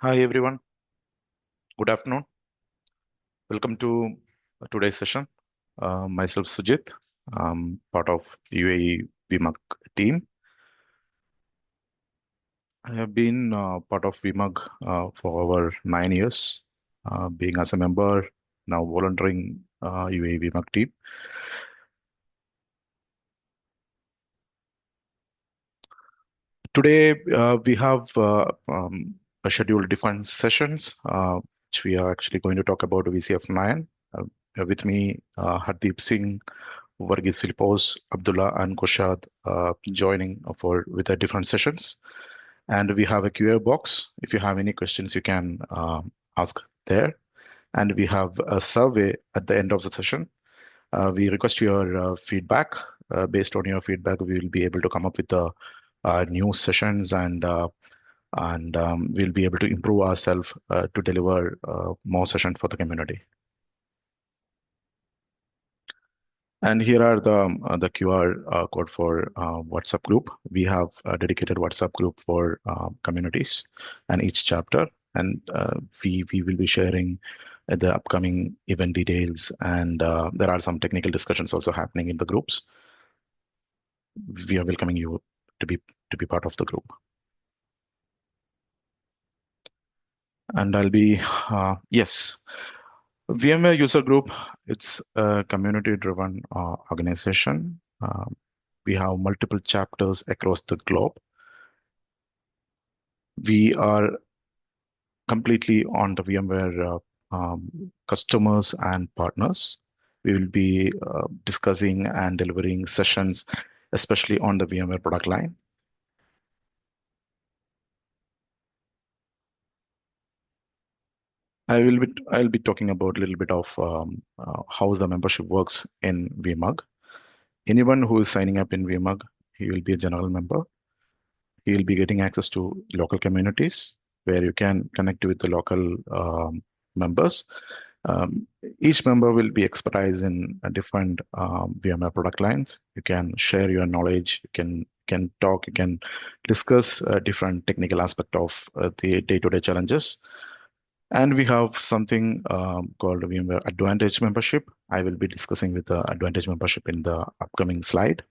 Hi everyone, good afternoon. Welcome to today's session. Myself Sujit, part of UAE VMUG team. I have been part of VMUG for over 9 years, being as a member, now volunteering UAE VMUG team. Today we have a scheduled different sessions, which we are actually going to talk about VCF 9. With me, Hardeep Singh, Varghese Filipos, Abdullah, and Koshad joining with the different sessions. And we have a QA box. If you have any questions, you can ask there. And we have a survey at the end of the session. We request your feedback. Based on your feedback, we will be able to come up with the new sessions and we'll be able to improve ourselves to deliver more sessions for the community. And here are the QR code for WhatsApp group. We have a dedicated WhatsApp group for communities and each chapter. And we will be sharing the upcoming event details. And there are some technical discussions also happening in the groups. We are welcoming you to be part of the group. And I'll be, yes. VMware user group, it's a community-driven organization. We have multiple chapters across the globe. We are completely on the VMware customers and partners. We will be discussing and delivering sessions, especially on the VMware product line. I'll be talking about a little bit of how the membership works in VMUG. Anyone who is signing up in VMUG, he will be a general member. He will be getting access to local communities where you can connect with the local members. Each member will be expertise in a different VMware product lines. You can share your knowledge. You can talk. You can discuss different technical aspect of the day-to-day challenges. And we have something called VMware Advantage membership. I will be discussing with the Advantage membership in the upcoming slide.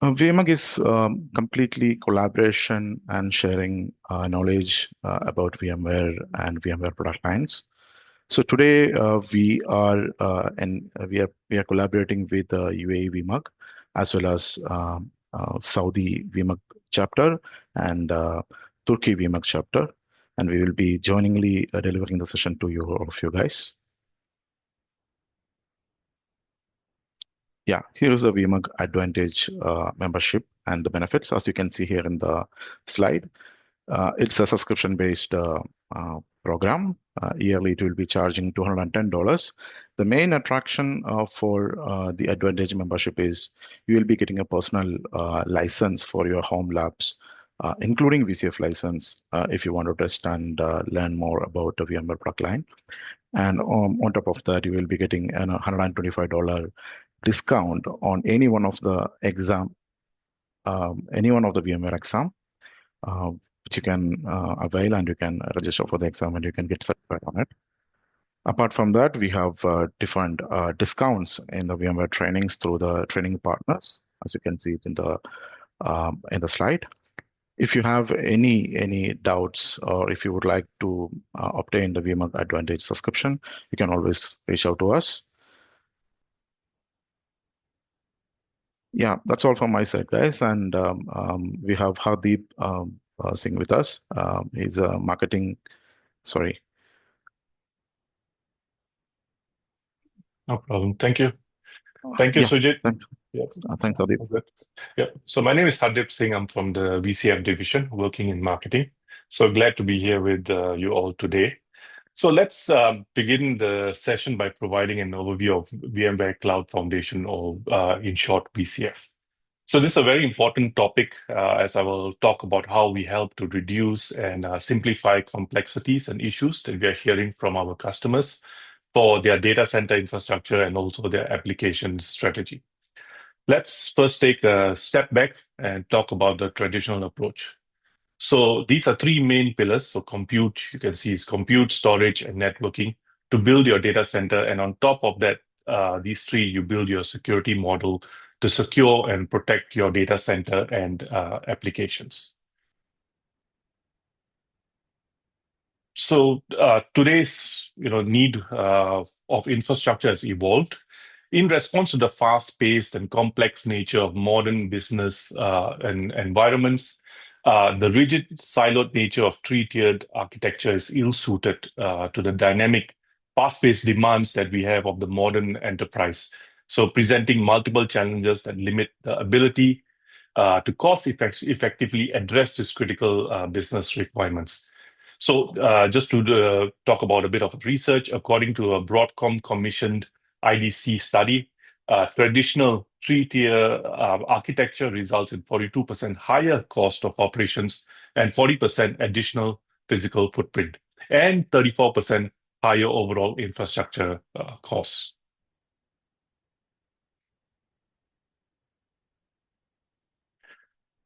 VMUG is completely collaboration and sharing knowledge about VMware and VMware product lines. So today we are collaborating with UAE VMUG as well as Saudi VMUG chapter and Turkey VMUG chapter, and we will be jointly delivering the session to all of you guys. Yeah, here is the VMUG Advantage membership and the benefits, as you can see here in the slide. It's a subscription-based program. Yearly, it will be charging $210. The main attraction for the Advantage membership is you will be getting a personal license for your home labs, including VCF license, if you want to test and learn more about the VMware product line. And on top of that, you will be getting a $125 discount on any one of the VMware exam, which you can avail, and you can register for the exam and you can get certified on it. Apart from that, we have different discounts in the VMware trainings through the training partners, as you can see it in the slide. If you have any doubts or if you would like to obtain the VMUG Advantage subscription, you can always reach out to us. Yeah, that's all from my side, guys. And we have Hardeep Singh with us. He's a marketing, sorry. No problem. Thank you. Thank you, Sujit. Thanks, Hardeep. Yeah. So my name is Hardeep Singh. I'm from the VCF division, working in marketing. So glad to be here with you all today. So let's begin the session by providing an overview of VMware Cloud Foundation, or in short, VCF. So this is a very important topic, as I will talk about how we help to reduce and simplify complexities and issues that we are hearing from our customers for their data center infrastructure and also their application strategy. Let's first take a step back and talk about the traditional approach. So these are three main pillars. So compute, you can see, is compute, storage, and networking to build your data center. And on top of that, these three, you build your security model to secure and protect your data center and applications. So today's need of infrastructure has evolved in response to the fast-paced and complex nature of modern business and environments. The rigid, siloed nature of three-tiered architecture is ill-suited to the dynamic, fast-paced demands that we have of the modern enterprise. So presenting multiple challenges that limit the ability to effectively address these critical business requirements. So just to talk about a bit of research, according to a Broadcom commissioned IDC study, traditional three-tier architecture results in 42% higher cost of operations and 40% additional physical footprint and 34% higher overall infrastructure costs.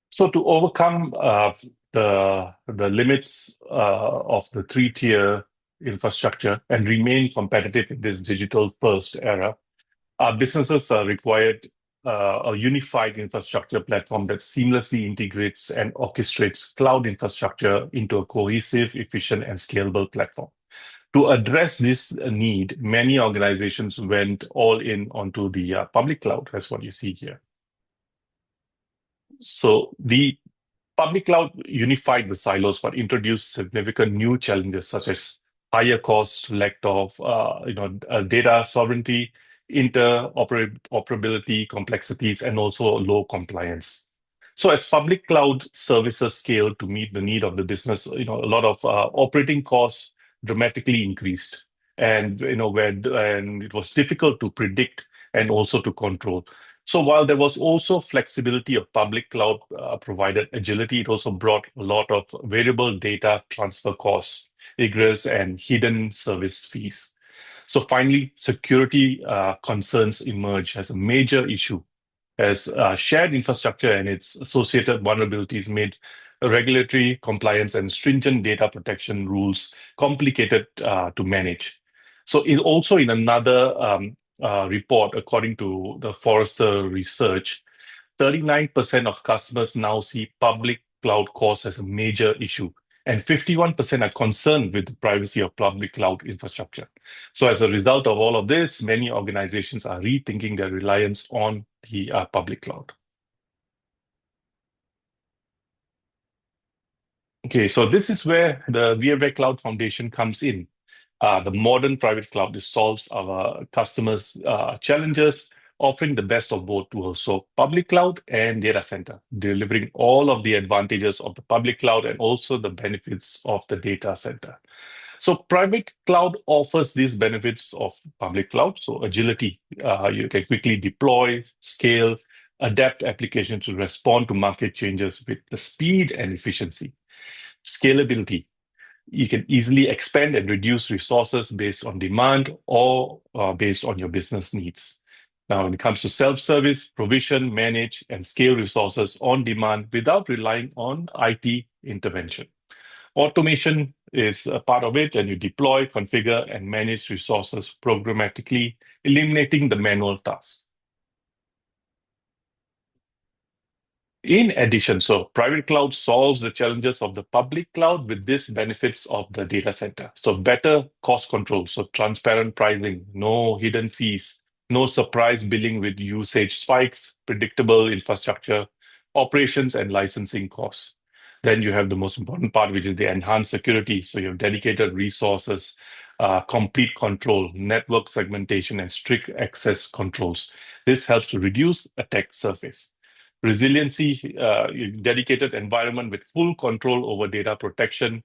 So to overcome the limits of the three-tier infrastructure and remain competitive in this digital-first era, businesses are required a unified infrastructure platform that seamlessly integrates and orchestrates cloud infrastructure into a cohesive, efficient, and scalable platform. To address this need, many organizations went all in onto the public cloud, as what you see here. So the public cloud unified the silos but introduced significant new challenges such as higher cost, lack of data sovereignty, interoperability complexities, and also low compliance. So as public cloud services scale to meet the need of the business, a lot of operating costs dramatically increased, and and it was difficult to predict and also to control. So while there was also flexibility of public cloud provided agility, it also brought a lot of variable data transfer costs, egress, and hidden service fees. So finally, security concerns emerge as a major issue as shared infrastructure and its associated vulnerabilities made regulatory compliance and stringent data protection rules complicated to manage. So also in another report, according to the Forrester research, 39% of customers now see public cloud costs as a major issue, and 51% are concerned with the privacy of public cloud infrastructure. So as a result of all of this, many organizations are rethinking their reliance on the public cloud. Okay, so this is where the VMware Cloud Foundation comes in. The modern private cloud solves our customers' challenges, offering the best of both worlds. So public cloud and data center, delivering all of the advantages of the public cloud and also the benefits of the data center. So private cloud offers these benefits of public cloud. So agility, you can quickly deploy, scale, adapt applications to respond to market changes with the speed and efficiency. Scalability, you can easily expand and reduce resources based on demand or based on your business needs. Now, when it comes to self-service, provision, manage, and scale resources on demand without relying on IT intervention. Automation is a part of it, and you deploy, configure, and manage resources programmatically, eliminating the manual tasks. In addition, so private cloud solves the challenges of the public cloud with these benefits of the data center. So better cost control, so transparent pricing, no hidden fees, no surprise billing with usage spikes, predictable infrastructure, operations and licensing costs. Then you have the most important part, which is the enhanced security. So you have dedicated resources, complete control, network segmentation, and strict access controls. This helps to reduce attack surface. Resiliency, dedicated environment with full control over data protection,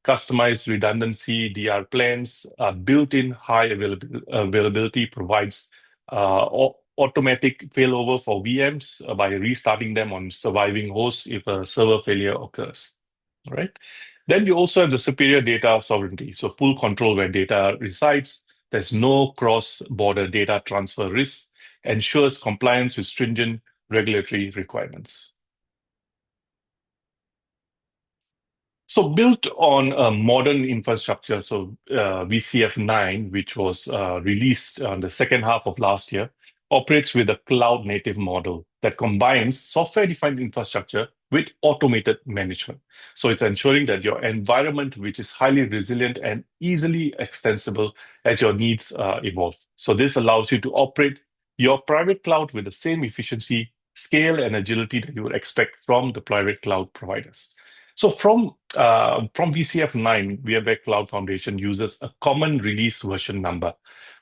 customized redundancy, DR plans, built-in high availability provides automatic failover for VMs by restarting them on surviving hosts if a server failure occurs. All right. Then you also have the superior data sovereignty, so full control where data resides. There's no cross-border data transfer risk, ensures compliance with stringent regulatory requirements. So built on a modern infrastructure, so VCF 9, which was released on the second half of last year, operates with a cloud-native model that combines software-defined infrastructure with automated management. So it's ensuring that your environment, which is highly resilient and easily extensible as your needs evolve. So this allows you to operate your private cloud with the same efficiency, scale, and agility that you would expect from the private cloud providers. So from VCF 9, VMware Cloud Foundation uses a common release version number.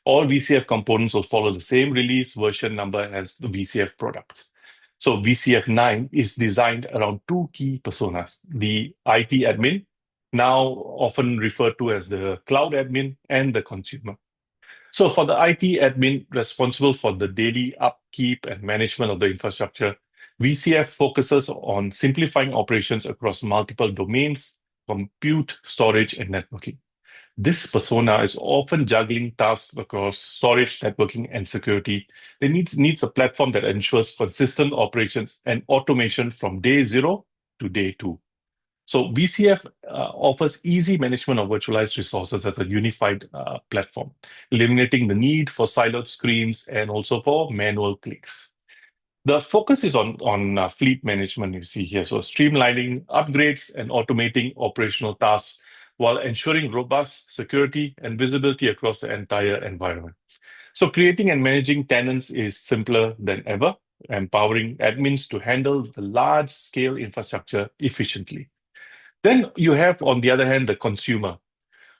All VCF components will follow the same release version number as the VCF products. So VCF 9 is designed around two key personas, the IT admin, now often referred to as the cloud admin, and the consumer. So for the IT admin responsible for the daily upkeep and management of the infrastructure, VCF focuses on simplifying operations across multiple domains, compute, storage, and networking. This persona is often juggling tasks across storage, networking, and security. It needs a platform that ensures consistent operations and automation from day zero to day two. So VCF offers easy management of virtualized resources as a unified platform, eliminating the need for siloed screens and also for manual clicks. The focus is on fleet management, you see here. So streamlining upgrades and automating operational tasks while ensuring robust security and visibility across the entire environment. So creating and managing tenants is simpler than ever, empowering admins to handle the large-scale infrastructure efficiently. Then you have, on the other hand, the consumer.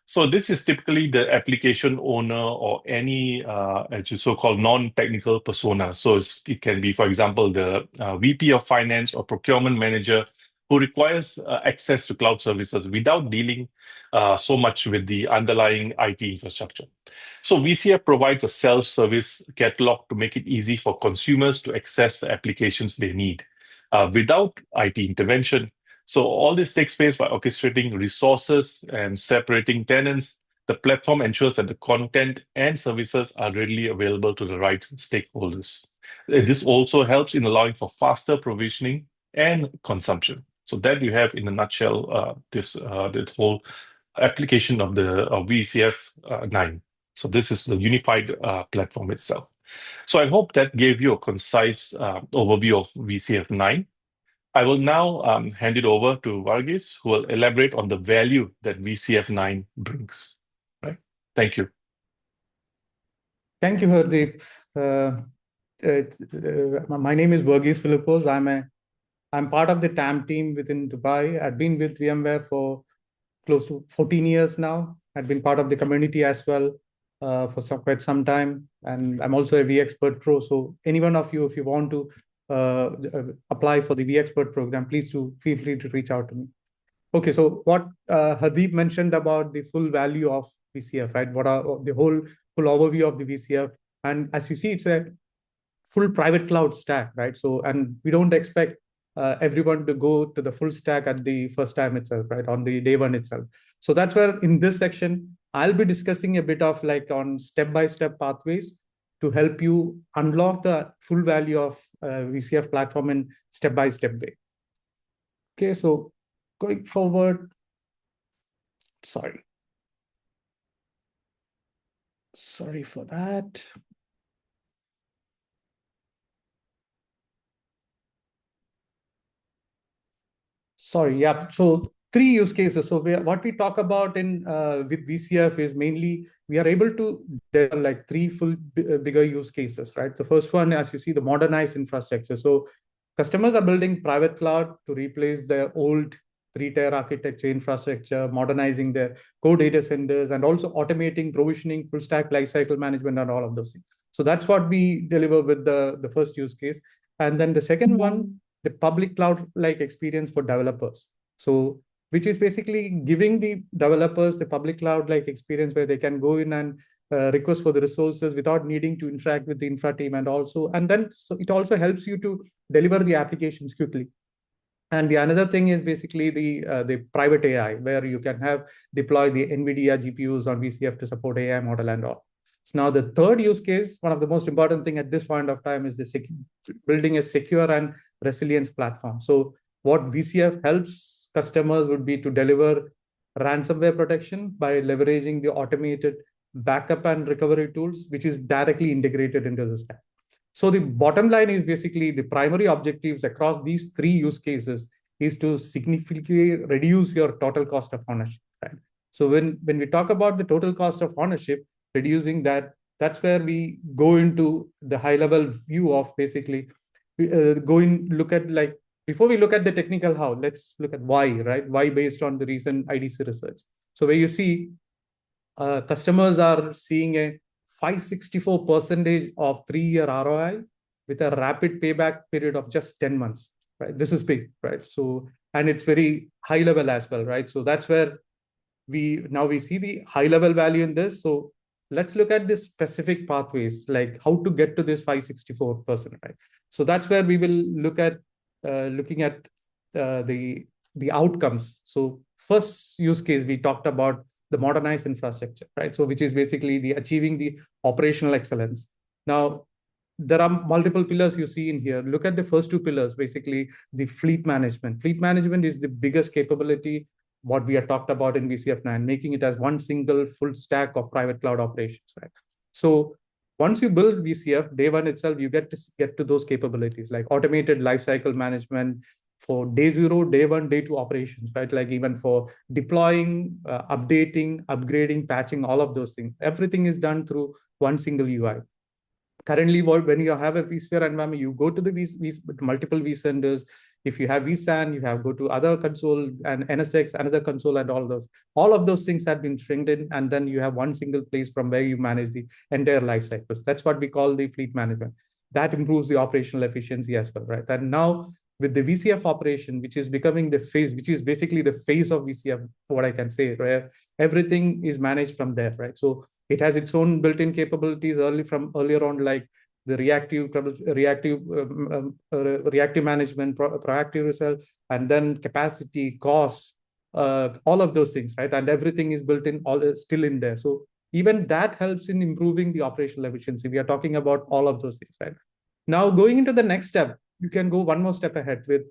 So this is typically the application owner or any so-called non-technical persona. So it can be, for example, the VP of Finance or Procurement Manager who requires access to cloud services without dealing so much with the underlying IT infrastructure. So VCF provides a self-service catalog to make it easy for consumers to access the applications they need without IT intervention. So all this takes place by orchestrating resources and separating tenants. The platform ensures that the content and services are readily available to the right stakeholders. This also helps in allowing for faster provisioning and consumption. So that you have in a nutshell this whole application of the VCF 9. So this is the unified platform itself. So I hope that gave you a concise overview of VCF 9. I will now hand it over to Varghese, who will elaborate on the value that VCF 9 brings. Right? Thank you. Thank you, Hardeep. My name is Varghese Philippos. I'm part of the TAM team within Dubai. I've been with VMware for close to 14 years now. I've been part of the community as well for quite some time. And I'm also a vExpert Pro. So any one of you, if you want to apply for the vExpert program, please do feel free to reach out to me. Okay, so what Hardeep mentioned about the full value of VCF, right? What are the full overview of the VCF? And as you see, it's a full private cloud stack, right? So, and we don't expect everyone to go to the full stack at the first time itself, right? On the day one itself. So that's where in this section, I'll be discussing a bit of like on step-by-step pathways to help you unlock the full value of VCF platform in step-by-step way. Okay, so going forward, sorry for that. Sorry, yeah. So 3 use cases. So what we talk about in with VCF is mainly we are able to deliver like 3 full bigger use cases, right? The first one, as you see, the modernized infrastructure. So customers are building private cloud to replace their old 3-tier architecture infrastructure, modernizing their core data centers, and also automating provisioning, full stack lifecycle management, and all of those things. So that's what we deliver with the first use case. And then the second one, the public cloud like experience for developers. So which is basically giving the developers the public cloud like experience where they can go in and request for the resources without needing to interact with the infra team, and then so it also helps you to deliver the applications quickly. And the another thing is basically the private AI, where you can have deploy the NVIDIA GPUs on VCF to support AI model and all. So now the third use case, one of the most important thing at this point of time is building a secure and resilience platform. So what VCF helps customers would be to deliver ransomware protection by leveraging the automated backup and recovery tools, which is directly integrated into the stack. So the bottom line is basically the primary objectives across these three use cases is to significantly reduce your total cost of ownership, right? So when we talk about the total cost of ownership, reducing that, that's where we go into the high level view of basically look at, like, before we look at the technical how, let's look at why, right? Why based on the recent IDC research. So where you see customers are seeing a 564% of 3-year ROI with a rapid payback period of just 10 months, right? This is big, right? So, and it's very high level as well, right? So that's where we see the high level value in this. So let's look at the specific pathways, like how to get to this 564%, right? So that's where we will look at looking at the outcomes. So first use case, we talked about the modernized infrastructure, right? So which is basically the achieving the operational excellence. Now, there are multiple pillars you see in here. Look at the first two pillars, basically the fleet management. Fleet management is the biggest capability what we have talked about in VCF9, making it as one single full stack of private cloud operations, right? So once you build VCF, day one itself, you get to those capabilities like automated lifecycle management for day zero, day one, day two operations, right? Like even for deploying, updating, upgrading, patching, all of those things. Everything is done through one single UI. Currently, when you have a vSphere environment, you go to the multiple vCenters. If you have vSAN, you have go to other console and NSX, another console, and all those. All of those things have been shrinked in, and then you have one single place from where you manage the entire life cycles. That's what we call the fleet management. That improves the operational efficiency as well, right? And now with the VCF operation, which is becoming the phase, which is basically the phase of VCF, what I can say, where everything is managed from there, right? So it has its own built-in capabilities earlier on, like the reactive management, proactive result, and then capacity, costs, all of those things, right? And everything is built in, all still in there. So even that helps in improving the operational efficiency. We are talking about all of those things, right? Now going into the next step, you can go one more step ahead with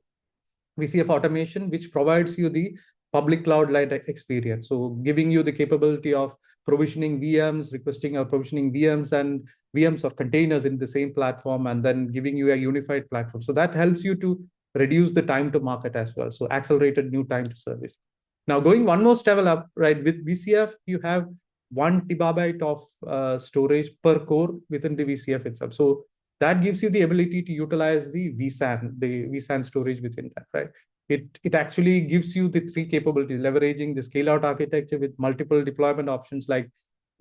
VCF automation, which provides you the public cloud-like experience. So giving you the capability of provisioning VMs, requesting or provisioning VMs and VMs or containers in the same platform, and then giving you a unified platform. So that helps you to reduce the time to market as well. So accelerated new time to service. Now going one more step up, right? With VCF, you have 1 TB of storage per core within the VCF itself. So that gives you the ability to utilize the vSAN storage within that, right? It actually gives you the three capabilities, leveraging the scale-out architecture with multiple deployment options like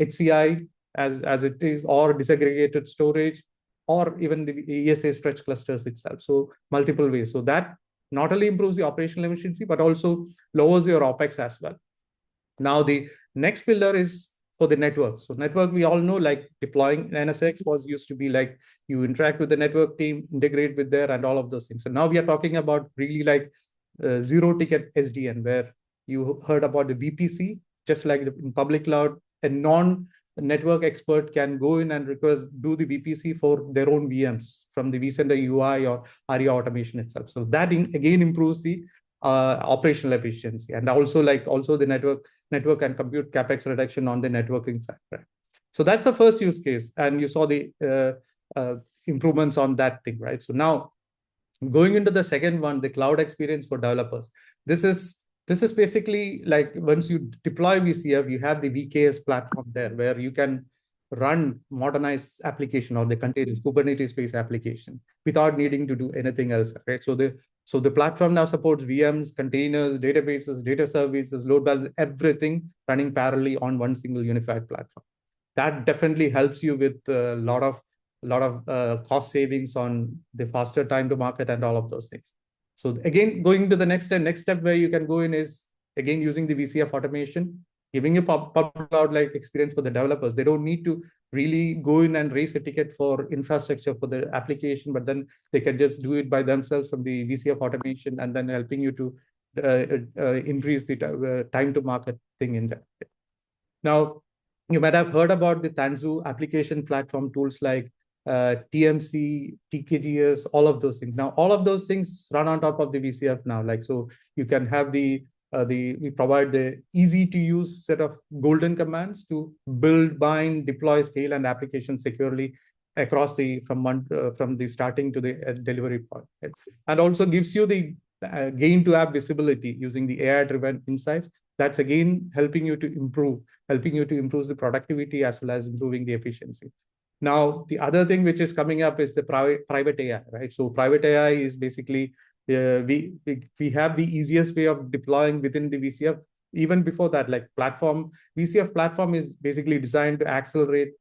HCI as it is, or disaggregated storage, or even the ESA stretch clusters itself. So multiple ways. So that not only improves the operational efficiency, but also lowers your OpEx as well. Now, the next pillar is for the network. So network, we all know, like deploying NSX was used to be like you interact with the network team, integrate with there, and all of those things. So now we are talking about really like zero ticket SDN, where you heard about the VPC, just like in public cloud, a non-network expert can go in and do the VPC for their own VMs from the vCenter UI or ARIA automation itself. So that again improves the operational efficiency, and also the network and compute capex reduction on the networking side, right? So that's the first use case, and you saw the improvements on that thing, right? So now going into the second one, the cloud experience for developers. This is basically like once you deploy VCF, you have the VKS platform there where you can run modernized application or the containers, Kubernetes-based application without needing to do anything else, right? So the platform now supports VMs, containers, databases, data services, load balancers, everything running parallelly on one single unified platform. That definitely helps you with a lot of cost savings on the faster time to market and all of those things. So again, going to the next step where you can go in is again using the VCF automation, giving a public cloud-like experience for the developers. They don't need to really go in and raise a ticket for infrastructure for the application, but then they can just do it by themselves from the VCF automation, and then helping you to increase the time to market thing in that. Now, you might have heard about the Tanzu application platform tools like TMC, TKGS, all of those things. Now, all of those things run on top of the VCF now. Like, so you can have we provide the easy to use set of golden commands to build, bind, deploy, scale, and application securely across from the starting to the delivery point. Right? And also gives you the gain to app visibility using the AI-driven insights. That's again helping you to improve the productivity as well as improving the efficiency. Now, the other thing which is coming up is the private AI, right? So private AI is basically we have the easiest way of deploying within the VCF. Even before that, like VCF platform is basically designed to accelerate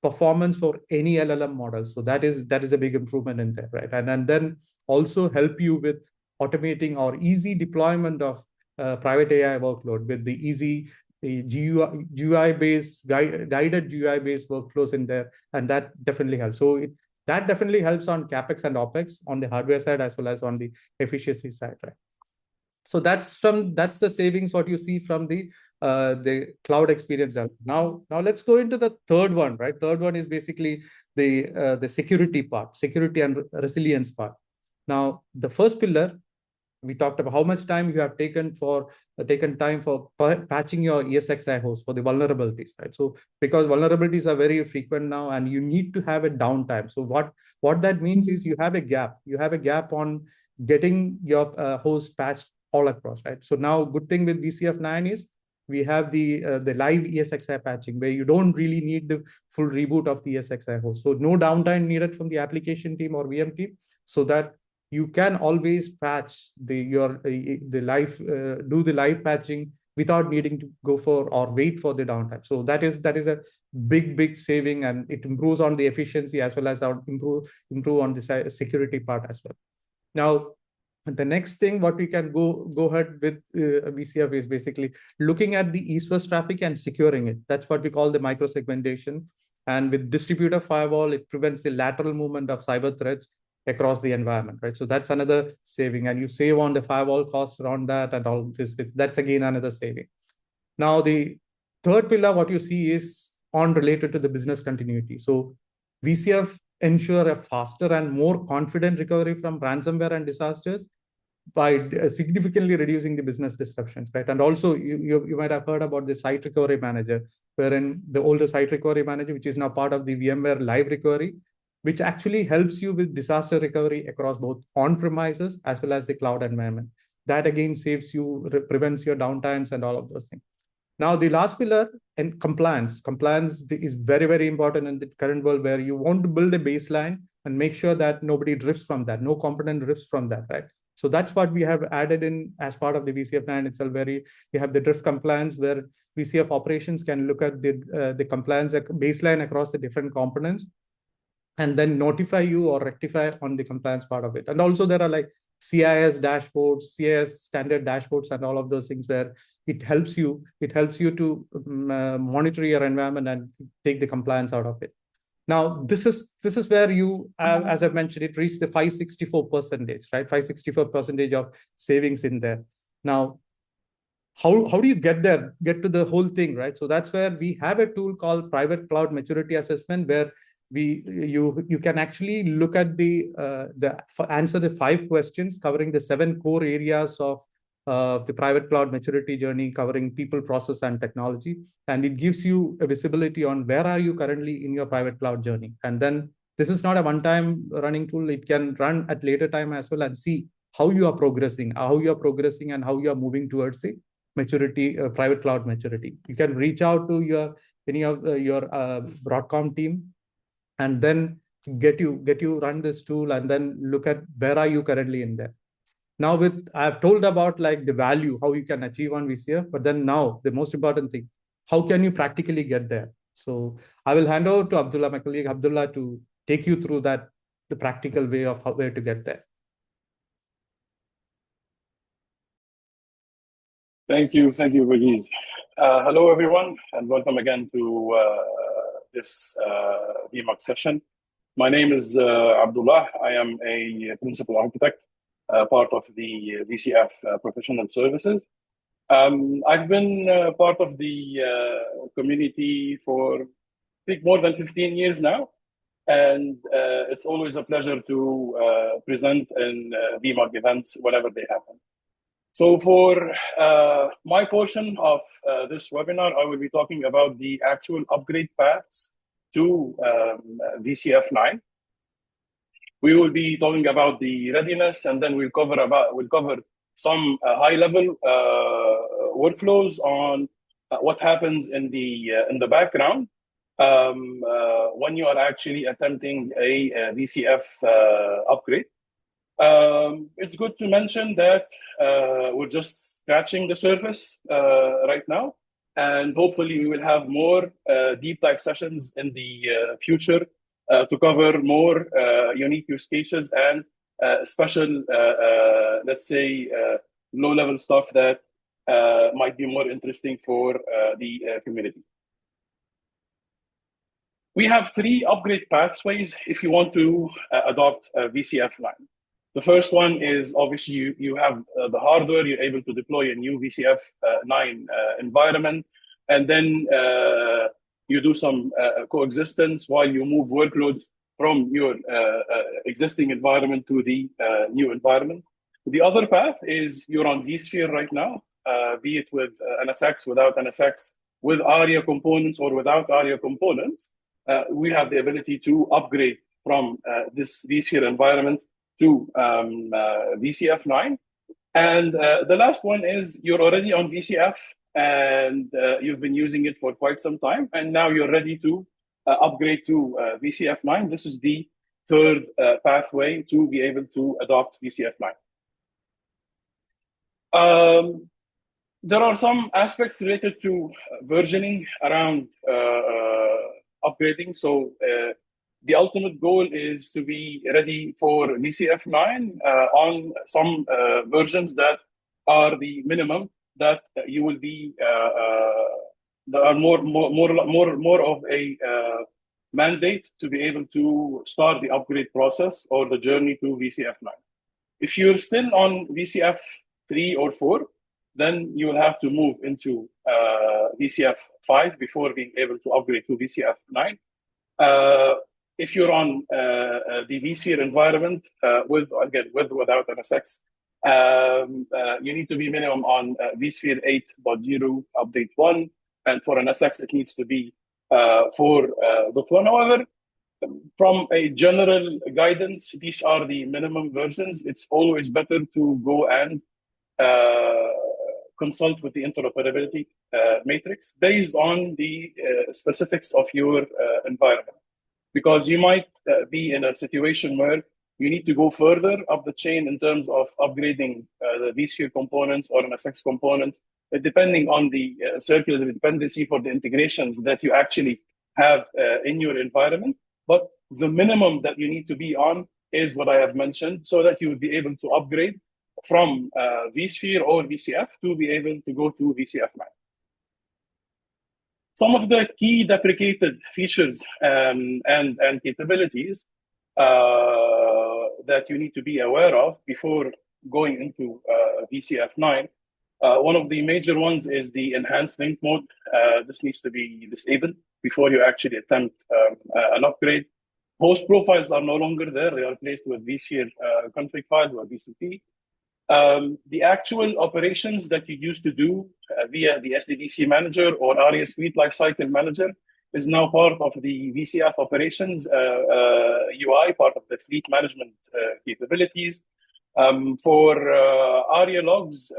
performance for any LLM model. So that is a big improvement in there, right? And then also help you with automating or easy deployment of private AI workload with the easy GUI-based, guided GUI-based workflows in there, and that definitely helps. So that definitely helps on CapEx and OpEx on the hardware side as well as on the efficiency side, right? So that's the savings what you see from the cloud experience. Now let's go into the third one, right? Third one is basically the security part, security and resilience part. Now the first pillar, we talked about how much time you have taken time for patching your ESXi host for the vulnerabilities, right? So because vulnerabilities are very frequent now, and you need to have a downtime. So what that means is you have a gap on getting your host patched all across, right? So now, good thing with VCF 9 is we have the live ESXi patching, where you don't really need the full reboot of the ESXi host. So no downtime needed from the application team or VM team, so that you can always patch do the live patching without needing to go for or wait for the downtime. So that is a big saving, and it improves on the efficiency as well as improve on the security part as well. Now, the next thing what we can go ahead with VCF is basically looking at the east-west traffic and securing it. That's what we call the micro-segmentation. And with distributor firewall, it prevents the lateral movement of cyber threats across the environment, right? So that's another saving, and you save on the firewall costs around that and all this. That's again another saving. Now, the third pillar, what you see is related to the business continuity. So VCF ensure a faster and more confident recovery from ransomware and disasters by significantly reducing the business disruptions, right? And also, you might have heard about the site recovery manager, wherein the older site recovery manager, which is now part of the VMware Live Recovery, which actually helps you with disaster recovery across both on-premises as well as the cloud environment. That again saves you, prevents your downtimes and all of those things. Now, the last pillar, and compliance. Compliance is very important in the current world, where you want to build a baseline and make sure that nobody drifts from that, no component drifts from that, right? So that's what we have added in as part of the VCF 9 itself, where we have the drift compliance, where VCF operations can look at the compliance baseline across the different components, and then notify you or rectify on the compliance part of it. And also there are like CIS dashboards, CIS standard dashboards, and all of those things where it helps you to monitor your environment and take the compliance out of it. Now, this is where you, as I mentioned, it reached the 564%, right? 564% of savings in there. Now, how do you get to the whole thing, right? So that's where we have a tool called Private Cloud Maturity Assessment, where you can actually look at answer the 5 questions covering the 7 core areas of the private cloud maturity journey, covering people, process, and technology. And it gives you a visibility on where are you currently in your private cloud journey. And then this is not a one-time running tool. It can run at later time as well and see how you are progressing and how you are moving towards the maturity, private cloud maturity. You can reach out to any of your Broadcom team, and then get you run this tool, and then look at where are you currently in there. Now, I've told about like the value, how you can achieve on VCF, but then now the most important thing, how can you practically get there? So I will hand over to Abdullah, my colleague Abdullah, to take you through the practical way of where to get there. Thank you, Vagiz. Hello, everyone, and welcome again to this VMUG session. My name is Abdullah. I am a principal architect, part of the VCF Professional Services. I've been part of the community for, I think, more than 15 years now. And it's always a pleasure to present in VMUG events whenever they happen. So for my portion of this webinar, I will be talking about the actual upgrade paths to VCF 9. We will be talking about the readiness, and then we'll cover some high-level workflows on what happens in the background when you are actually attempting a VCF upgrade. It's good to mention that we're just scratching the surface right now, and hopefully we will have more deep dive sessions in the future to cover more unique use cases and special, let's say, low-level stuff that might be more interesting for the community. We have 3 upgrade pathways if you want to adopt VCF 9. The first one is obviously you have the hardware, you're able to deploy a new VCF 9 environment, and then you do some coexistence while you move workloads from your existing environment to the new environment. The other path is you're on vSphere right now, be it with NSX, without NSX, with ARIA components or without ARIA components. We have the ability to upgrade from this vSphere environment to VCF 9. And the last one is you're already on VCF and you've been using it for quite some time, and now you're ready to upgrade to VCF 9. This is the third pathway to be able to adopt VCF 9. There are some aspects related to versioning around upgrading. So the ultimate goal is to be ready for VCF 9 on some versions that are the minimum that you will be that are more of a mandate to be able to start the upgrade process or the journey to VCF 9. If you're still on VCF 3 or 4, then you will have to move into VCF 5 before being able to upgrade to VCF 9. If you're on the vSphere environment, with without NSX, you need to be minimum on vSphere 8.0 update 1, and for NSX it needs to be 4.1. However, from a general guidance, these are the minimum versions. It's always better to go and consult with the interoperability matrix based on the specifics of your environment. Because you might be in a situation where you need to go further up the chain in terms of upgrading the vSphere components or NSX components, depending on the circular dependency for the integrations that you actually have in your environment. But the minimum that you need to be on is what I have mentioned, so that you would be able to upgrade from vSphere or VCF to be able to go to VCF 9. Some of the key deprecated features and capabilities that you need to be aware of before going into VCF 9. One of the major ones is the enhanced link mode. This needs to be disabled before you actually attempt an upgrade. Host profiles are no longer there. They are replaced with vSphere config files or VCP. The actual operations that you used to do via the SDDC manager or ARIA Suite Lifecycle Manager is now part of the VCF operations UI, part of the fleet management capabilities. For ARIA logs,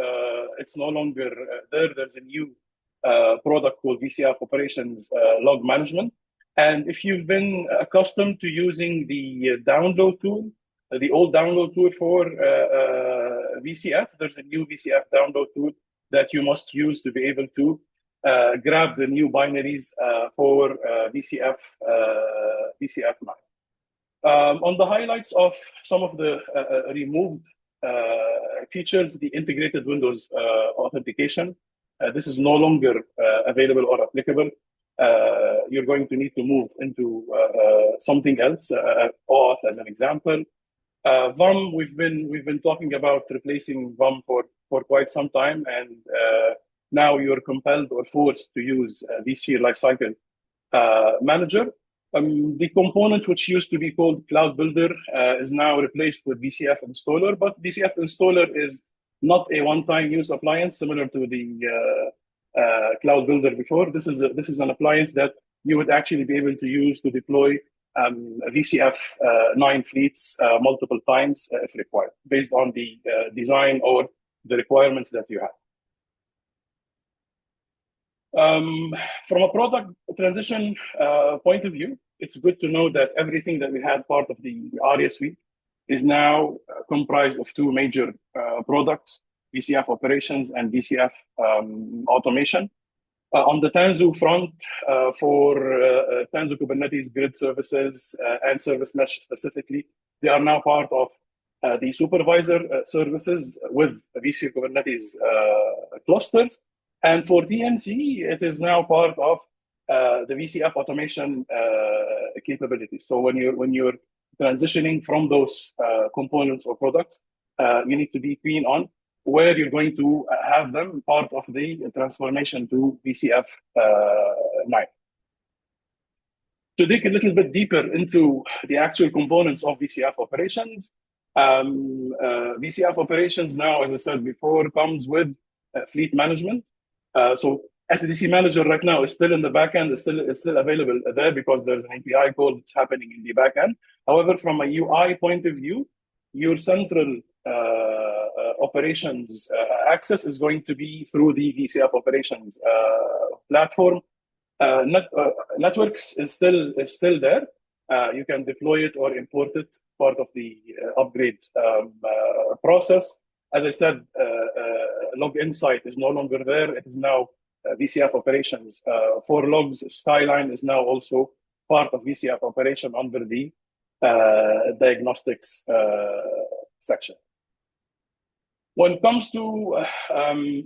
it's no longer there. There's a new product called VCF Operations Log Management. And if you've been accustomed to using the download tool, the old download tool for VCF, there's a new VCF download tool that you must use to be able to grab the new binaries for VCF 9. On the highlights of some of the removed features, the integrated Windows authentication, this is no longer available or applicable. You're going to need to move into something else, OAuth as an example. VUM, we've been talking about replacing VUM for quite some time, and now you're compelled or forced to use vSphere Lifecycle Manager. The component which used to be called Cloud Builder is now replaced with VCF Installer, but VCF Installer is not a one-time use appliance similar to the Cloud Builder before. This is an appliance that you would actually be able to use to deploy VCF 9 fleets multiple times if required, based on the design or the requirements that you have. From a product transition point of view, it's good to know that everything that we had part of the ARIA suite is now comprised of two major products, VCF operations and VCF automation. On the Tanzu front, for Tanzu Kubernetes grid services and service mesh specifically, they are now part of the supervisor services with VCF Kubernetes clusters. And for TNC, it is now part of the VCF automation capabilities. So when you're transitioning from those components or products, you need to be keen on where you're going to have them part of the transformation to VCF 9. To dig a little bit deeper into the actual components of VCF operations, VCF operations now, as I said before, comes with fleet management. So SDC Manager right now is still in the backend, it's still available there because there's an API call that's happening in the backend. However, from a UI point of view, your central operations access is going to be through the VCF operations platform. Networks is still there. You can deploy it or import it, part of the upgrade process. As I said, Log Insight is no longer there. It is now VCF operations. For logs, Skyline is now also part of VCF operation under the diagnostics section. When it comes to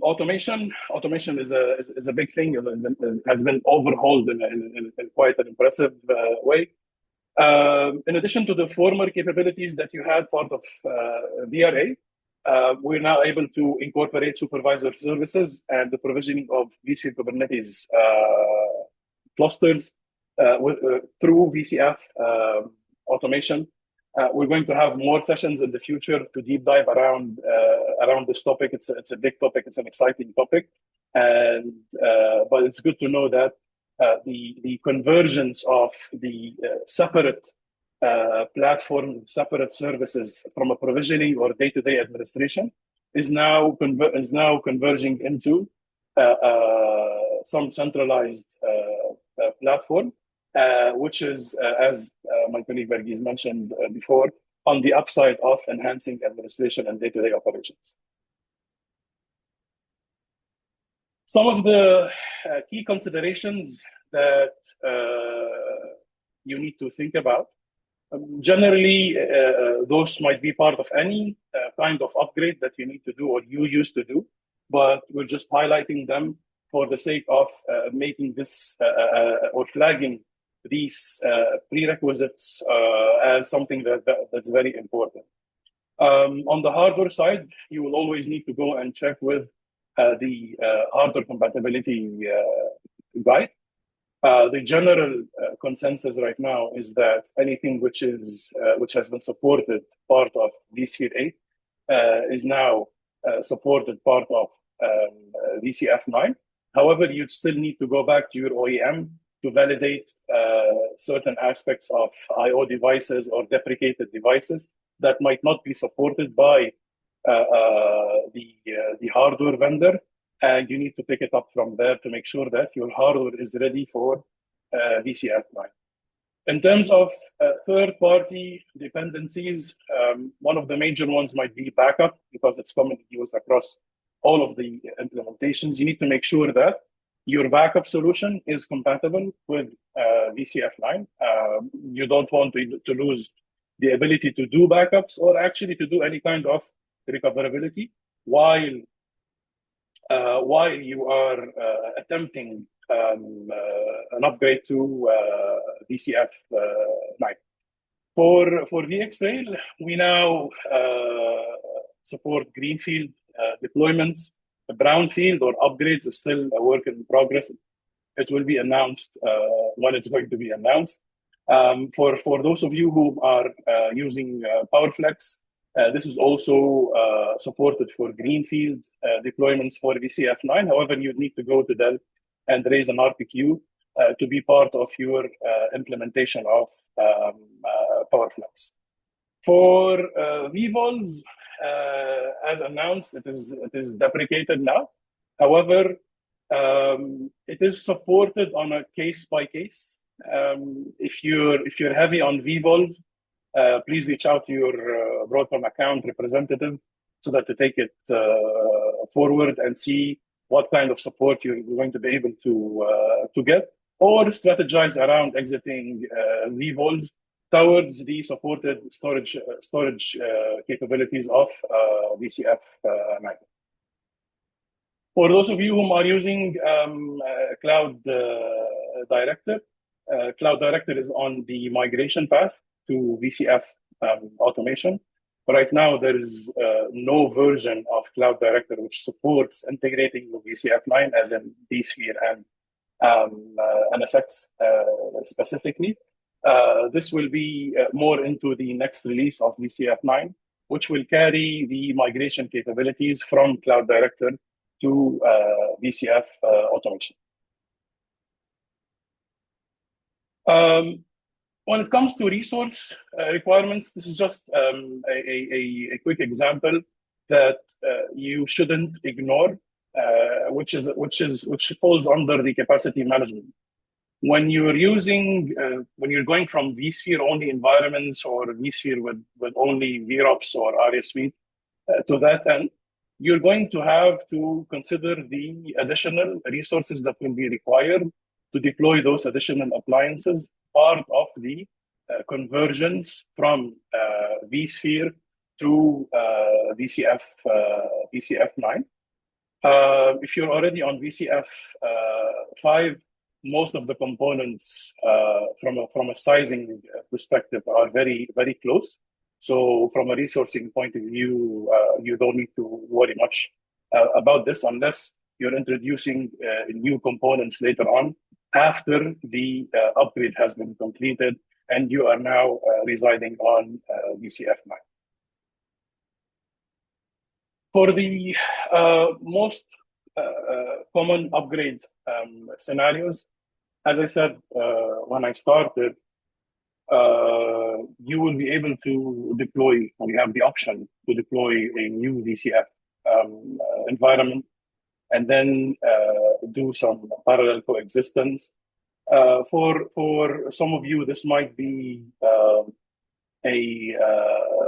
automation is a big thing. It has been overhauled in quite an impressive way. In addition to the former capabilities that you had part of VRA, we're now able to incorporate supervisor services and the provisioning of VCF Kubernetes clusters through VCF automation. We're going to have more sessions in the future to deep dive around this topic. It's a big topic. It's an exciting topic, and but it's good to know that the convergence of the separate platform, separate services from a provisioning or day-to-day administration is now converging into some centralized platform, which is, as my colleague Verghese mentioned before, on the upside of enhancing administration and day-to-day operations. Some of the key considerations that you need to think about. Generally, those might be part of any kind of upgrade that you need to do or you used to do, but we're just highlighting them for the sake of making this or flagging these prerequisites as something that's very important. On the hardware side, you will always need to go and check with the hardware compatibility guide. The general consensus right now is that anything which has been supported part of vSphere 8 is now supported part of VCF 9. However, you'd still need to go back to your OEM to validate certain aspects of I/O devices or deprecated devices that might not be supported by the hardware vendor. And you need to pick it up from there to make sure that your hardware is ready for VCF 9. In terms of third-party dependencies, one of the major ones might be backup because it's commonly used across all of the implementations. You need to make sure that your backup solution is compatible with VCF 9. You don't want to lose the ability to do backups or actually to do any kind of recoverability while you are attempting an upgrade to VCF 9. For VxRail, we now support greenfield deployments. Brownfield or upgrades is still a work in progress. It will be announced when it's going to be announced. For those of you who are using PowerFlex, this is also supported for greenfield deployments for VCF9. However, you need to go to Dell and raise an RPQ to be part of your implementation of PowerFlex. For vVols, as announced, it is deprecated now. However, it is supported on a case by case. If you're heavy on vVols, please reach out to your Broadcom account representative so that to take it forward and see what kind of support you're going to be able to get, or strategize around exiting vVols towards the supported storage capabilities of VCF9. For those of you who are using Cloud Director, Cloud Director is on the migration path to VCF automation. Right now, there is no version of Cloud Director which supports integrating with VCF9, as in vSphere and NSX specifically. This will be more into the next release of VCF9, which will carry the migration capabilities from Cloud Director to VCF automation. When it comes to resource requirements, this is just a quick example that you shouldn't ignore, which falls under the capacity management. When you're going from vSphere only environments or vSphere with only VROPS or ARIA Suite to that end, you're going to have to consider the additional resources that will be required to deploy those additional appliances, part of the conversions from vSphere to VCF9. If you're already on VCF5, most of the components from a sizing perspective are very, very close. So from a resourcing point of view, you don't need to worry much about this unless you're introducing new components later on after the upgrade has been completed and you are now residing on VCF9. For the most common upgrade scenarios, as I said when I started, you will be able to deploy, or you have the option to deploy a new VCF environment and then do some parallel coexistence. For some of you, this might be a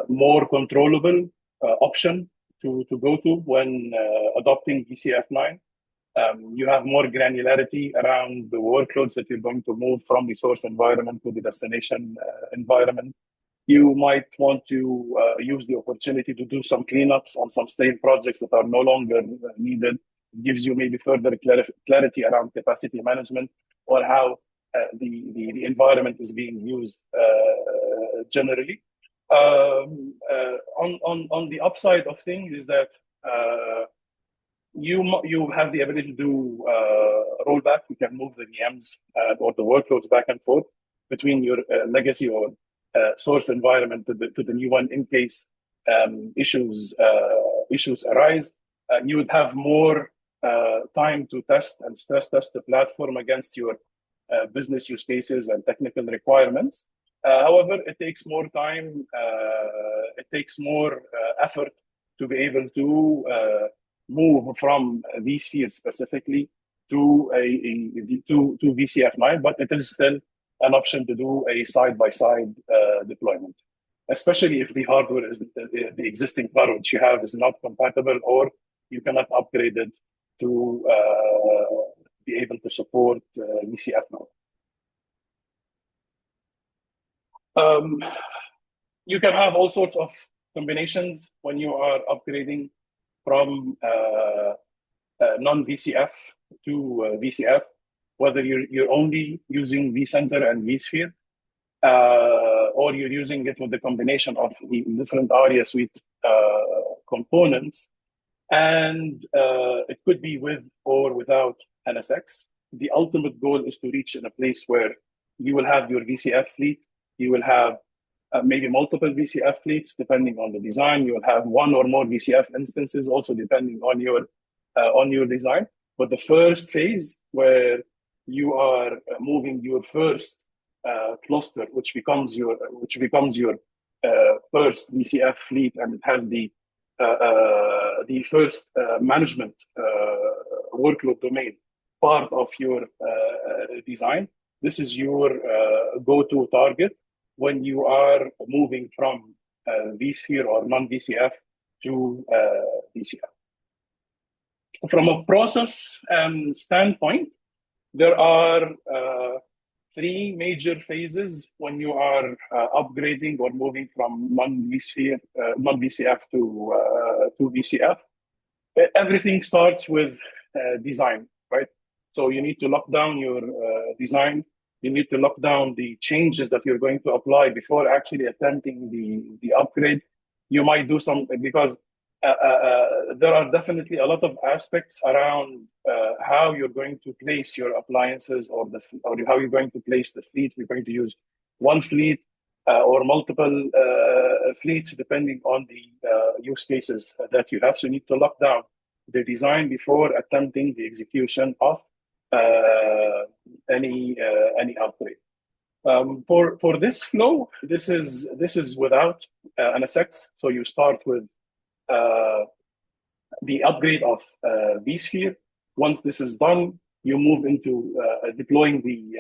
more controllable option to go to when adopting VCF9. You have more granularity around the workloads that you're going to move from the source environment to the destination environment. You might want to use the opportunity to do some cleanups on some stale projects that are no longer needed. It gives you maybe further clarity around capacity management or how the environment is being used generally. On the upside of things is that you have the ability to do rollback. You can move the VMs or the workloads back and forth between your legacy or source environment to the new one in case issues arise. You would have more time to test and stress test the platform against your business use cases and technical requirements. However, it takes more time, it takes more effort to be able to move from vSphere specifically to VCF9, but it is still an option to do a side-by-side deployment, especially if the hardware is the existing hardware which you have is not compatible or you cannot upgrade it to be able to support VCF9. You can have all sorts of combinations when you are upgrading from non-VCF to VCF, whether you're only using vCenter and vSphere, or you're using it with the combination of the different ARIA Suite components. And it could be with or without NSX. The ultimate goal is to reach in a place where you will have your VCF fleet. You will have maybe multiple VCF fleets depending on the design. You will have one or more VCF instances also depending on your design. But the first phase where you are moving your first cluster, which becomes your first VCF fleet, and it has the first management workload domain part of your design. This is your go-to target when you are moving from vSphere or non-VCF to VCF. From a process standpoint, there are three major phases when you are upgrading or moving from non-VCF to VCF. Everything starts with design, right? So you need to lock down your design. You need to lock down the changes that you're going to apply before actually attempting the upgrade. You might do some, because there are definitely a lot of aspects around how you're going to place your appliances or how you're going to place the fleet. You're going to use one fleet or multiple fleets depending on the use cases that you have. So you need to lock down the design before attempting the execution of any upgrade. For this flow, this is without NSX. So you start with the upgrade of vSphere. Once this is done, you move into deploying the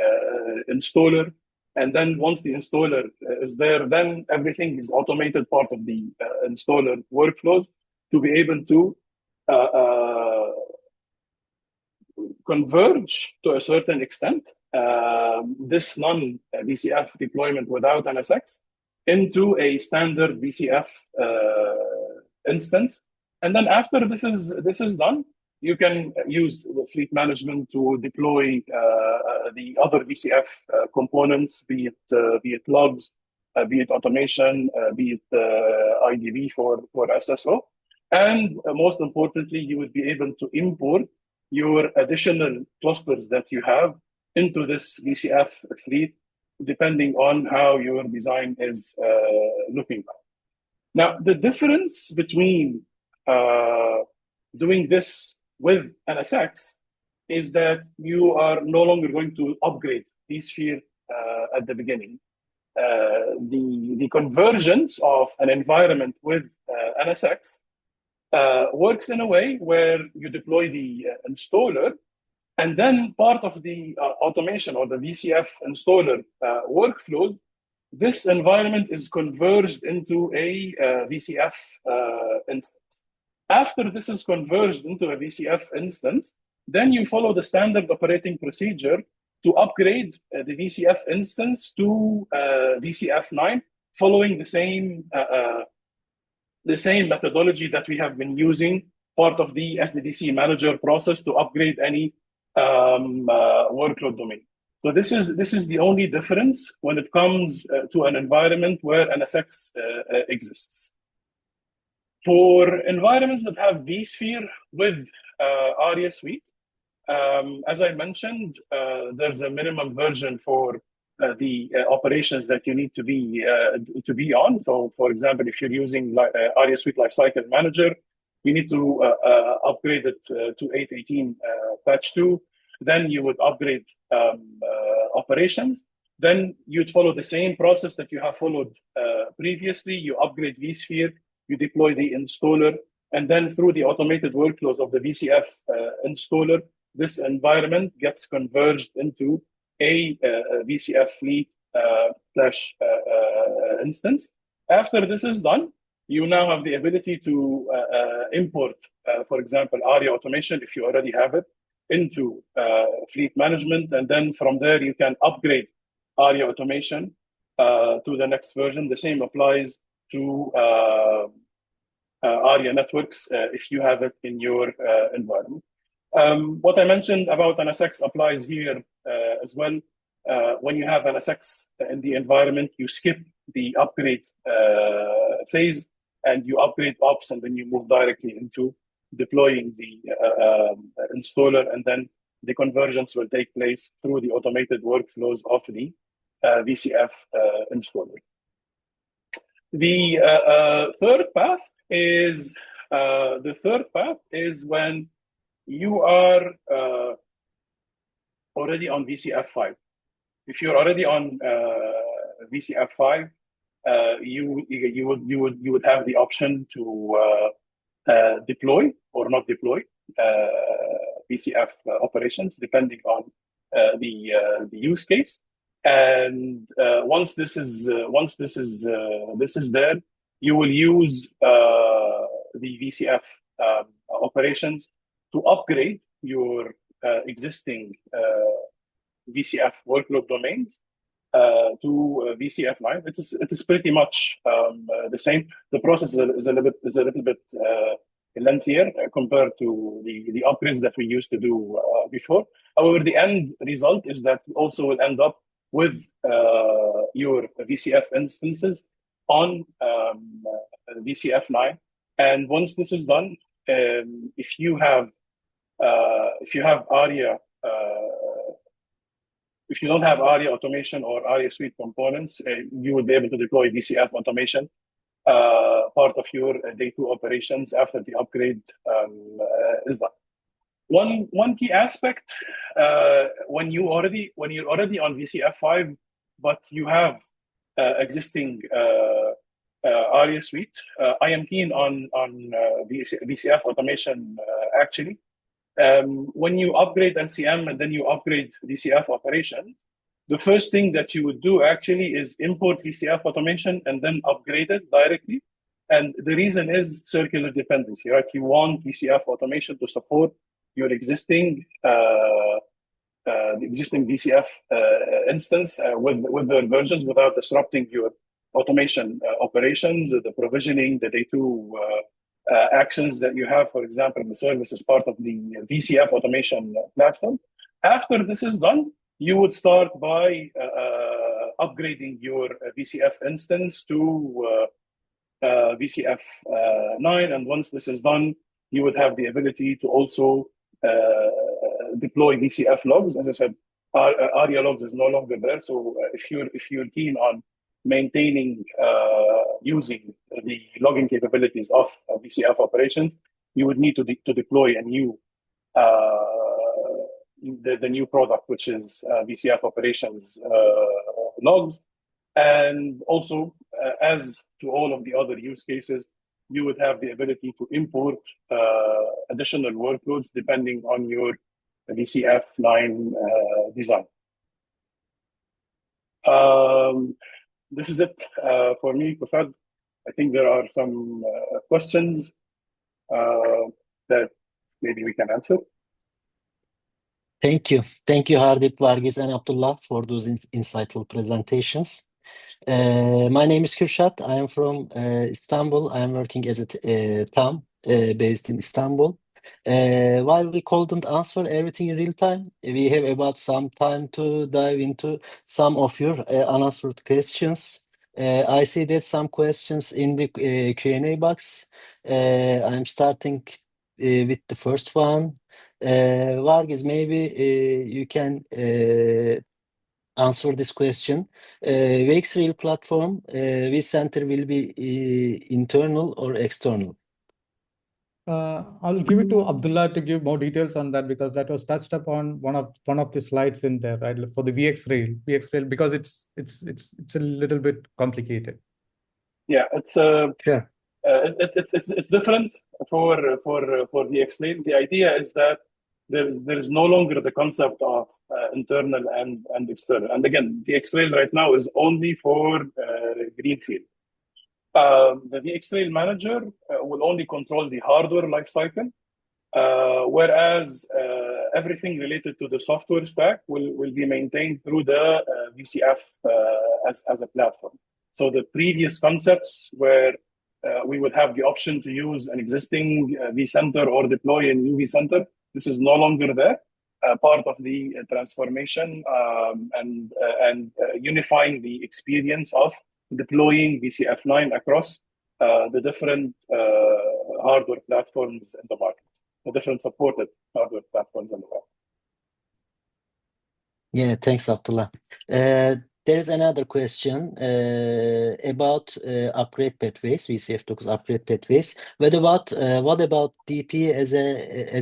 installer. And then once the installer is there, then everything is automated part of the installer workflows to be able to converge to a certain extent this non-VCF deployment without NSX into a standard VCF instance. And then after this is done, you can use the fleet management to deploy the other VCF components, be it logs, be it automation, be it IDV for SSO. And most importantly, you would be able to import your additional clusters that you have into this VCF fleet, depending on how your design is looking like. Now, the difference between doing this with NSX is that you are no longer going to upgrade vSphere at the beginning. The convergence of an environment with NSX works in a way where you deploy the installer, and then part of the automation or the VCF installer workflow, this environment is converged into a VCF instance. After this is converged into a VCF instance, then you follow the standard operating procedure to upgrade the VCF instance to VCF 9, following the same methodology that we have been using, part of the SDDC manager process to upgrade any workload domain. So this is the only difference when it comes to an environment where NSX exists. For environments that have vSphere with ARIA Suite, as I mentioned, there's a minimum version for the operations that you need to be on. So, for example, if you're using ARIA Suite Lifecycle Manager, you need to upgrade it to 8.18 patch 2. Then you would upgrade operations. Then you'd follow the same process that you have followed previously. You upgrade vSphere, you deploy the installer, and then through the automated workflows of the VCF installer, this environment gets converged into a VCF fleet / instance. After this is done, you now have the ability to import, for example, ARIA automation, if you already have it, into fleet management. And then from there, you can upgrade ARIA automation to the next version. The same applies to ARIA networks if you have it in your environment. What I mentioned about NSX applies here as well. When you have NSX in the environment, you skip the upgrade phase and you upgrade ops, and then you move directly into deploying the installer, and then the convergence will take place through the automated workflows of the VCF installer. The third path is when you are already on VCF 5. If you're already on VCF 5, you would have the option to deploy or not deploy VCF operations depending on the use case. And once this is there, you will use the VCF operations to upgrade your existing VCF workload domains to VCF 9. It is pretty much the same. The process is a little bit lengthier compared to the upgrades that we used to do before. However, the end result is that you also will end up with your VCF instances on VCF 9. And once this is done, if you have ARIA, if you don't have ARIA automation or ARIA suite components, you will be able to deploy VCF automation part of your day 2 operations after the upgrade is done. One key aspect when you're already on VCF 5, but you have existing ARIA suite, I am keen on VCF automation actually. When you upgrade NCM and then you upgrade VCF operations, the first thing that you would do actually is import VCF automation and then upgrade it directly. And the reason is circular dependency, right? You want VCF automation to support your existing VCF instance with their versions without disrupting your automation operations, the provisioning, the day 2 actions that you have, for example, the service is part of the VCF automation platform. After this is done, you would start by upgrading your VCF instance to VCF 9. And once this is done, you would have the ability to also deploy VCF logs. As I said, ARIA logs is no longer there. So if you're keen on maintaining using the logging capabilities of VCF operations, you would need to deploy a new the new product, which is VCF operations logs. And also, as to all of the other use cases, you would have the ability to import additional workloads depending on your VCF 9 design. This is it for me, Kufad. I think there are some questions that maybe we can answer. Thank you. Thank you, Hardip, Vargiz, and Abdullah for those insightful presentations. My name is Kürşat. I am from Istanbul. I am working as a TAM based in Istanbul. While we couldn't answer everything in real time, we have about some time to dive into some of your unanswered questions. I see that some questions in the Q&A box. I'm starting with the first one. Vargiz, maybe you can answer this question. VxRail platform, vCenter will be internal or external? I'll give it to Abdullah to give more details on that, because that was touched upon one of the slides in there, right? For the VxRail, because it's a little bit complicated. Yeah, it's Sure. It's different for VxRail. The idea is that there is no longer the concept of internal and external. And again, VxRail right now is only for greenfield. The VxRail manager will only control the hardware lifecycle, whereas everything related to the software stack will be maintained through the VCF as a platform. So the previous concepts where we would have the option to use an existing vCenter or deploy a new vCenter, this is no longer there. Part of the transformation and unifying the experience of deploying VCF 9 across the different hardware platforms in the market, the different supported hardware platforms in the market. Yeah, thanks, Abdullah. There is another question about upgrade pathways, VCF9 upgrade pathways. What about DP as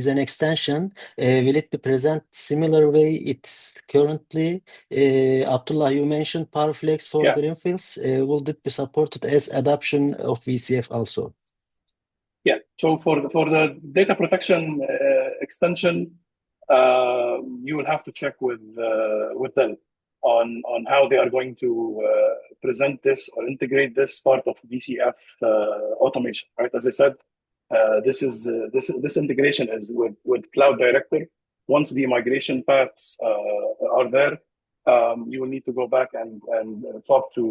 an extension? Will it be present similar way it's currently? Abdullah, you mentioned PowerFlex for Yeah. greenfields. Will it be supported as adoption of VCF also? Yeah. So for the data protection extension, you will have to check with them on how they are going to present this or integrate this part of VCF automation. Right. As I said, this integration is with Cloud Director. Once the migration paths are there, you will need to go back and talk to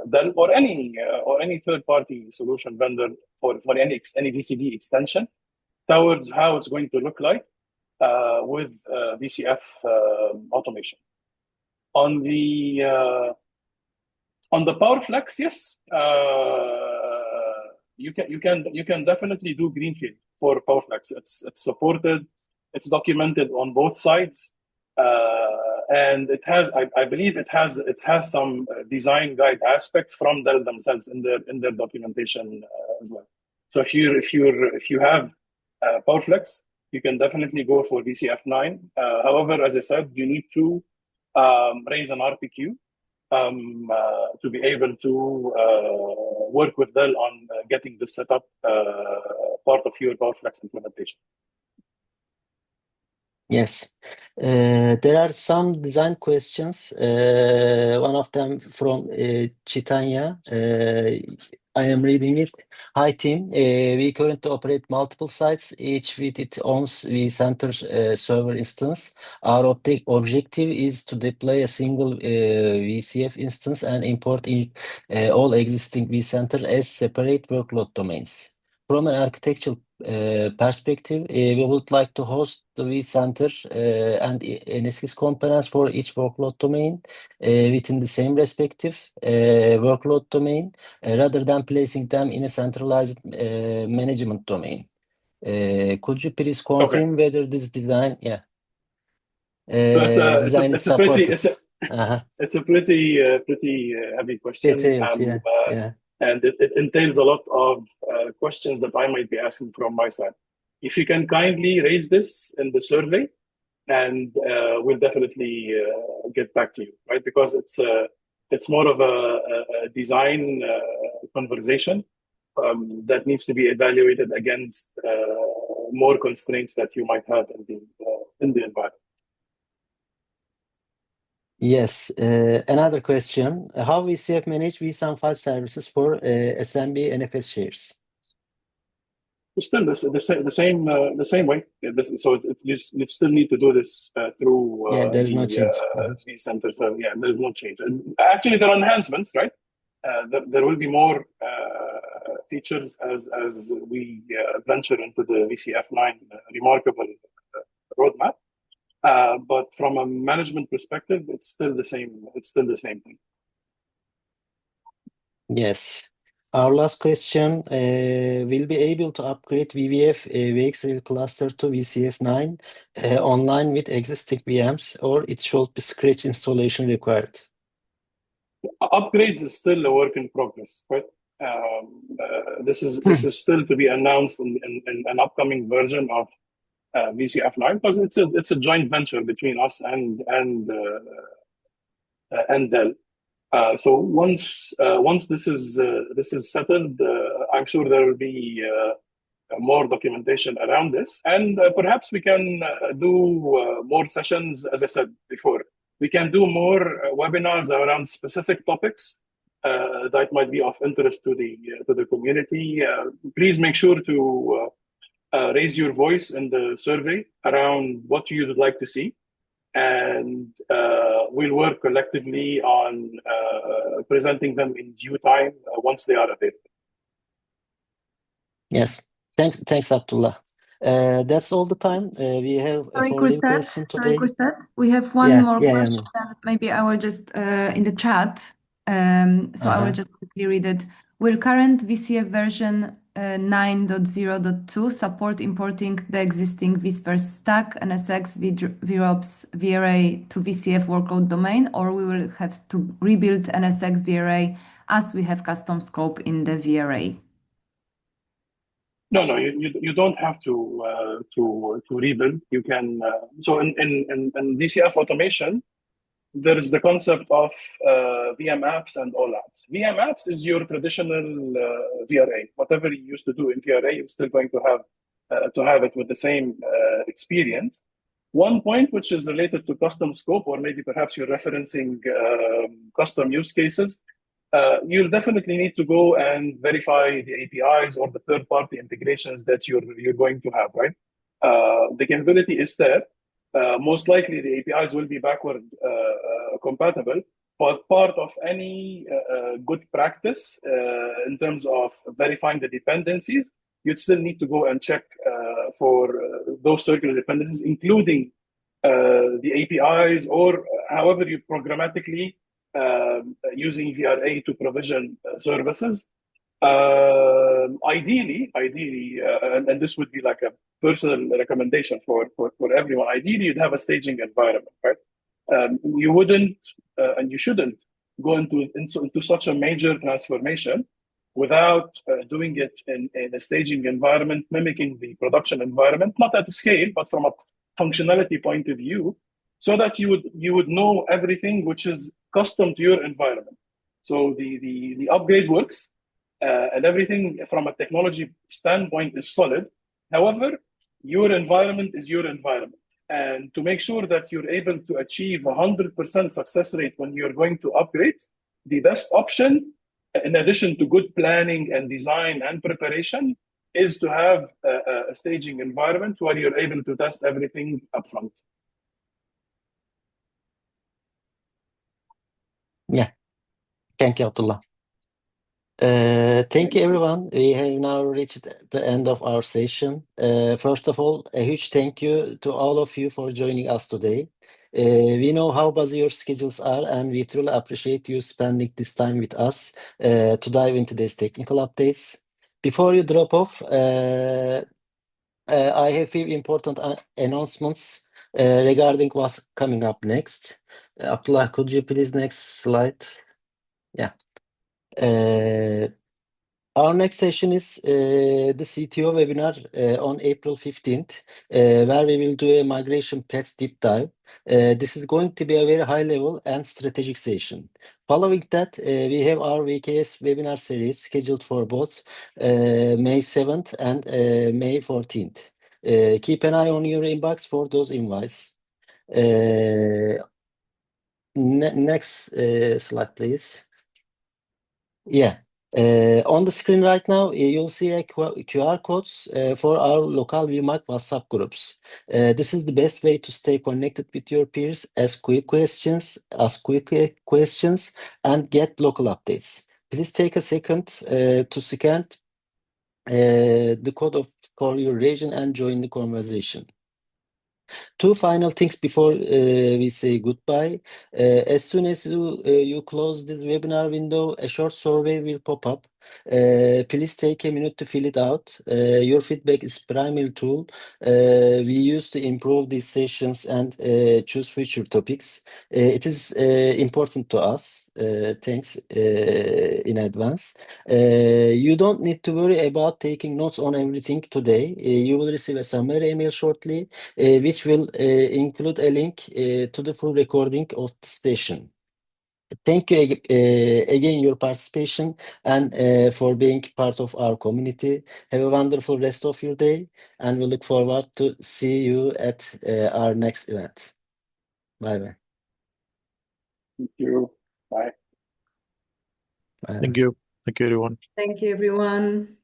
Dell or any third-party solution vendor for any VCD extension towards how it's going to look like with VCF automation. On the PowerFlex, yes, you can definitely do greenfield for PowerFlex. It's supported, it's documented on both sides. And it has, I believe, it has some design guide aspects from Dell themselves in their documentation as well. So if you have PowerFlex, you can definitely go for VCF9. However, as I said, you need to raise an RPQ to be able to work with Dell on getting this set up part of your PowerFlex implementation. Yes, there are some design questions. One of them from Chitanya. I am reading it. Hi team, we currently operate multiple sites, each with its own vCenter server instance. Our objective is to deploy a single VCF instance and import in all existing vCenter as separate workload domains. From an architectural perspective, we would like to host the vCenter and NSX components for each workload domain within the same respective workload domain rather than placing them in a centralized management domain. Could you please confirm whether this design, design is supported? It's a pretty heavy question. Detailed, yeah. And it entails a lot of questions that I might be asking from my side. If you can kindly raise this in the survey, and we'll definitely get back to you, right? Because it's more of a design conversation that needs to be evaluated against more constraints that you might have in the environment. Yes, another question. How VCF manage vSAN file services for SMB NFS shares? Still the same way. So you still need to do this through there's no change. vCenter. So there's no change. And actually, there are enhancements, right? There will be more features as we venture into the VCF9 remarkable roadmap. But from a management perspective, it's still the same. It's still the same thing. Yes. Our last question: will be able to upgrade VVF VxRail cluster to VCF9 online with existing VMs, or it should be scratch installation required? Upgrades is still a work in progress, right? This is still to be announced in an upcoming version of VCF9 because it's a joint venture between us and Dell. So once this is settled, I'm sure there will be more documentation around this, and perhaps we can do more sessions. As I said before, we can do more webinars around specific topics that might be of interest to the community. Please make sure to raise your voice in the survey around what you would like to see. And we'll work collectively on presenting them in due time once they are available. Yes, thanks, Abdullah. That's all the time. We have a following question today. Sorry, Kursat. We have one more question. Maybe I will just in the chat. I will just quickly read it. Will current VCF version 9.0.2 support importing the existing vSphere stack, NSX, VROPS, VRA to VCF workload domain, or we will have to rebuild NSX VRA as we have custom scope in the VRA? No, you don't have to rebuild. You can so in VCF automation, there is the concept of VM apps and all apps. VM apps is your traditional VRA. Whatever you used to do in VRA, you're still going to have it with the same experience. One point which is related to custom scope, or maybe perhaps you're referencing custom use cases, you'll definitely need to go and verify the APIs or the third-party integrations that you're going to have, right? The capability is there. Most likely the APIs will be backward compatible, but part of any good practice in terms of verifying the dependencies, you'd still need to go and check for those circular dependencies, including the APIs or however you programmatically using VRA to provision services. Ideally, and this would be like a personal recommendation for everyone. Ideally, you'd have a staging environment, right? You wouldn't and you shouldn't go into such a major transformation without doing it in a staging environment, mimicking the production environment, not at the scale, but from a functionality point of view, so that you would know everything which is custom to your environment. So the upgrade works. And everything from a technology standpoint is solid. However, your environment is your environment. And to make sure that you're able to achieve 100% success rate when you're going to upgrade, the best option, in addition to good planning and design and preparation, is to have a staging environment where you're able to test everything upfront. Yeah. Thank you, Abdullah. Thank you, everyone. We have now reached the end of our session. First of all, a huge thank you to all of you for joining us today. We know how busy your schedules are, and we truly appreciate you spending this time with us to dive into these technical updates. Before you drop off, I have a few important announcements regarding what's coming up next. Abdullah, could you please next slide? Yeah. Our next session is the CTO webinar on April 15th, where we will do a migration paths deep dive. This is going to be a very high level and strategic session. Following that, we have our VKS webinar series scheduled for both May 7th and May 14th. Keep an eye on your inbox for those invites. Next slide, please. Yeah. On the screen right now, you'll see a QR codes for our local VMUG WhatsApp groups. This is the best way to stay connected with your peers, ask quick questions, and get local updates. Please take a second to scan the code for your region and join the conversation. Two final things before we say goodbye. As soon as you close this webinar window, a short survey will pop up. Please take a minute to fill it out. Your feedback is primary tool we use to improve these sessions and choose future topics. It is important to us. Thanks in advance. You don't need to worry about taking notes on everything today. You will receive a summary email shortly, which will include a link to the full recording of the session. Thank you again your participation and for being part of our community. Have a wonderful rest of your day, and we look forward to see you at our next event. Bye-bye. Thank you. Bye. Bye. Thank you. Thank you, everyone. Thank you, everyone.